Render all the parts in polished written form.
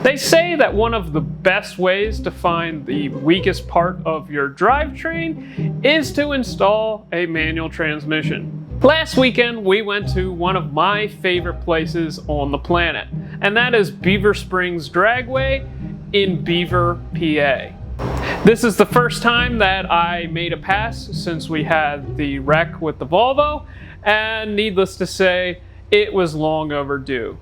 They say that one of the best ways to find the weakest part of your drivetrain is to install a manual transmission. Last weekend, we went to one of my favorite places on the planet, and that is Beaver Springs Dragway in Beaver, PA. This is the first time that I made a pass since we had the wreck with the Volvo, and needless to say, it was long overdue.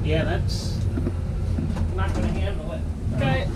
Yeah, that's not going to handle it. Okay.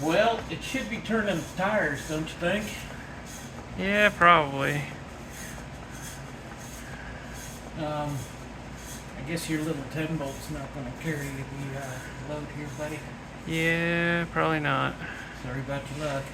Well, it should be turning tires, don't you think? Yeah, probably. I guess your little 10 bolt's not going to carry the load here, buddy. Yeah, probably not. Sorry about your luck.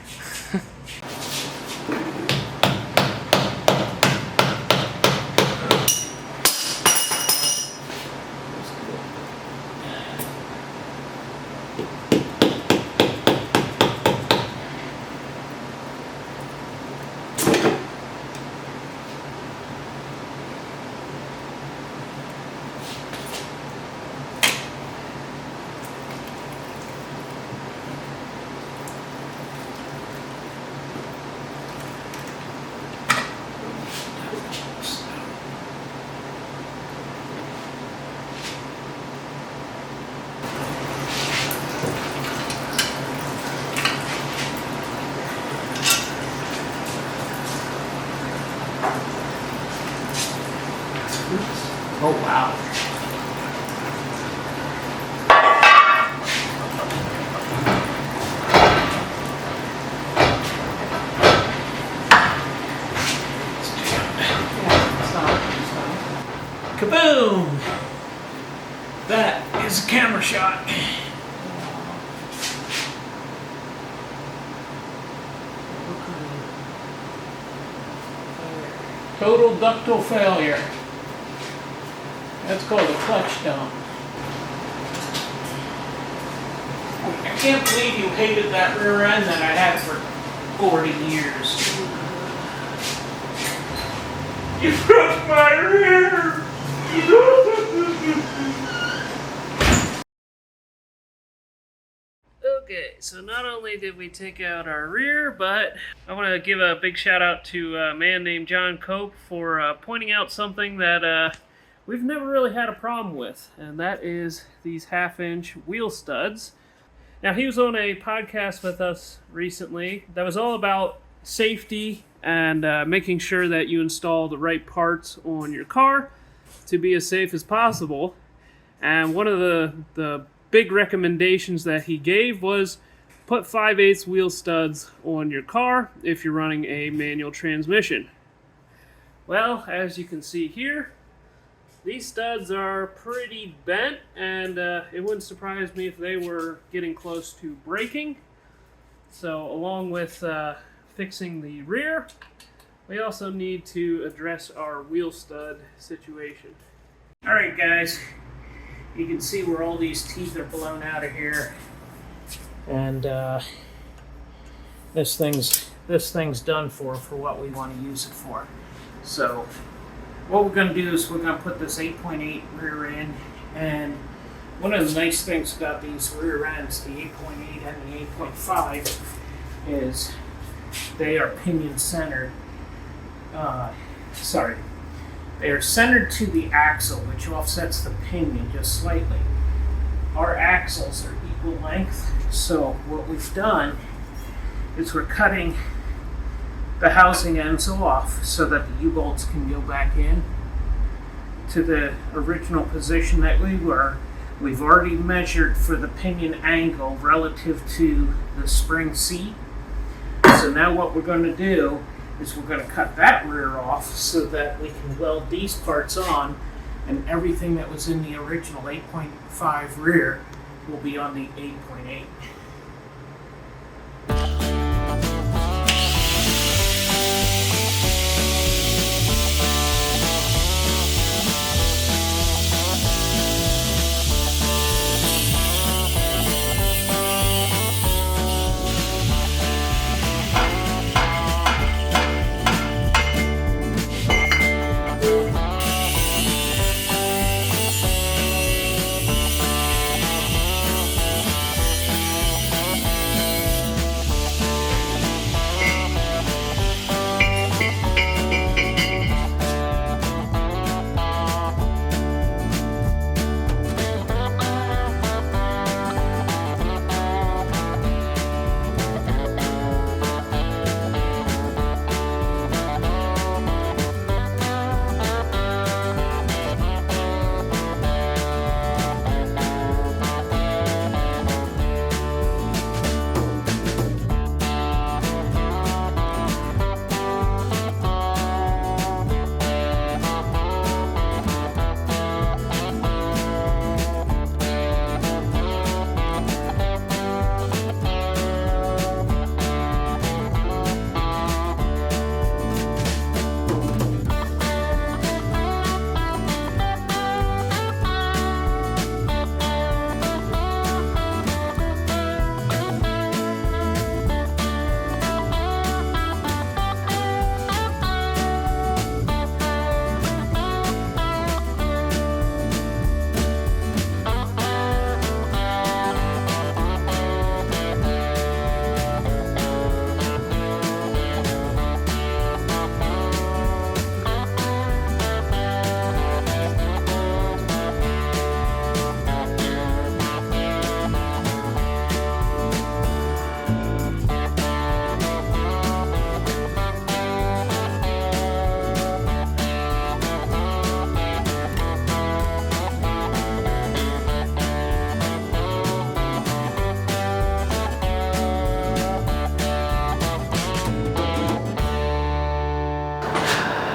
Oh, wow. Kaboom! That is a camera shot. Total ductile failure. That's called a clutch dump. I can't believe you hated that rear end that I had for 40 years. You broke my rear! Okay, so not only did we take out our rear, but I want to give a big shout out to a man named John Cope for pointing out something that we've never really had a problem with, and that is these 1/2-inch wheel studs. Now, he was on a podcast with us recently that was all about safety and making sure that you install the right parts on your car to be as safe as possible. And one of the big recommendations that he gave was put 5/8 wheel studs on your car if you're running a manual transmission. Well, as you can see here, these studs are pretty bent, and it wouldn't surprise me if they were getting close to breaking. So along with fixing the rear, we also need to address our wheel stud situation. Alright guys, you can see where all these teeth are blown out of here. And this thing's done for what we want to use it for. So what we're going to do is we're going to put this 8.8 rear end, and one of the nice things about these rear ends, the 8.8 and the 8.5, is they are pinion centered. They are centered to the axle, which offsets the pinion just slightly. Our axles are equal length, so what we've done is we're cutting the housing ends off so that the U-bolts can go back in to the original position that we were. We've already measured for the pinion angle relative to the spring seat. So now what we're going to do is we're going to cut that rear off so that we can weld these parts on, and everything that was in the original 8.5 rear will be on the 8.8.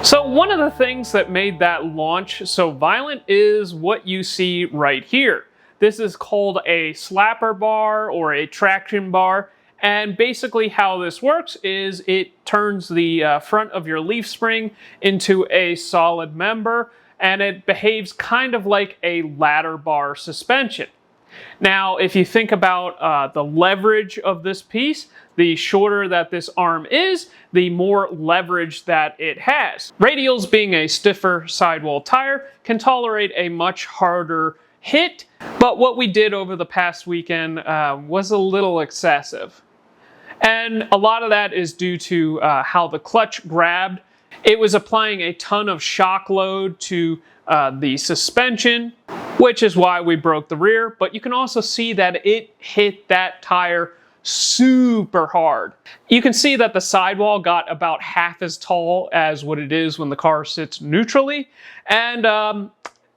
So one of the things that made that launch so violent is what you see right here. This is called a slapper bar or a traction bar. And basically how this works is it turns the front of your leaf spring into a solid member, and it behaves kind of like a ladder bar suspension. Now, if you think about the leverage of this piece, the shorter that this arm is, the more leverage that it has. Radials, being a stiffer sidewall tire, can tolerate a much harder hit, but what we did over the past weekend was a little excessive. And a lot of that is due to how the clutch grabbed. It was applying a ton of shock load to the suspension, which is why we broke the rear. But you can also see that it hit that tire super hard. You can see that the sidewall got about half as tall as what it is when the car sits neutrally. And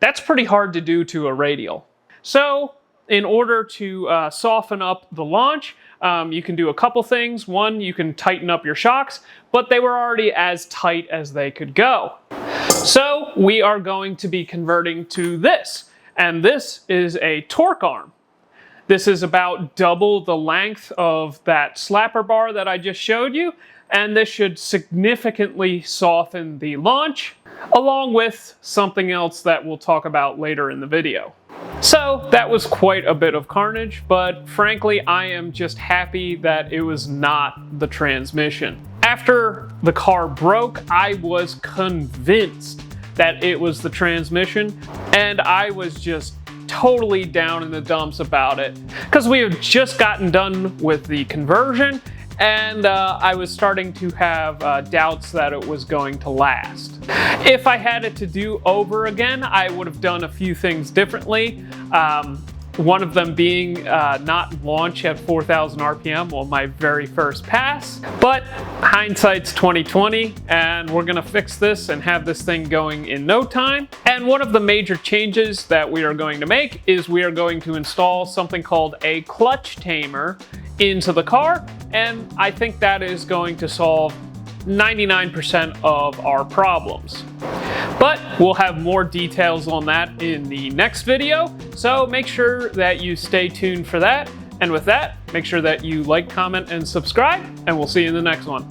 that's pretty hard to do to a radial. So in order to soften up the launch, you can do a couple things. One, you can tighten up your shocks, but they were already as tight as they could go. So we are going to be converting to this, and this is a torque arm. This is about double the length of that slapper bar that I just showed you, and this should significantly soften the launch, along with something else that we'll talk about later in the video. So that was quite a bit of carnage, but frankly, I am just happy that it was not the transmission. After the car broke, I was convinced that it was the transmission, and I was just totally down in the dumps about it, because we had just gotten done with the conversion, and I was starting to have doubts that it was going to last. If I had it to do over again, I would have done a few things differently. One of them being not launch at 4,000 RPM on my very first pass. But hindsight's 2020, and we're gonna fix this and have this thing going in no time. And one of the major changes that we are going to make is we are going to install something called a clutch tamer into the car, and I think that is going to solve 99% of our problems. But we'll have more details on that in the next video, so make sure that you stay tuned for that. And with that, make sure that you like, comment, and subscribe, and we'll see you in the next one.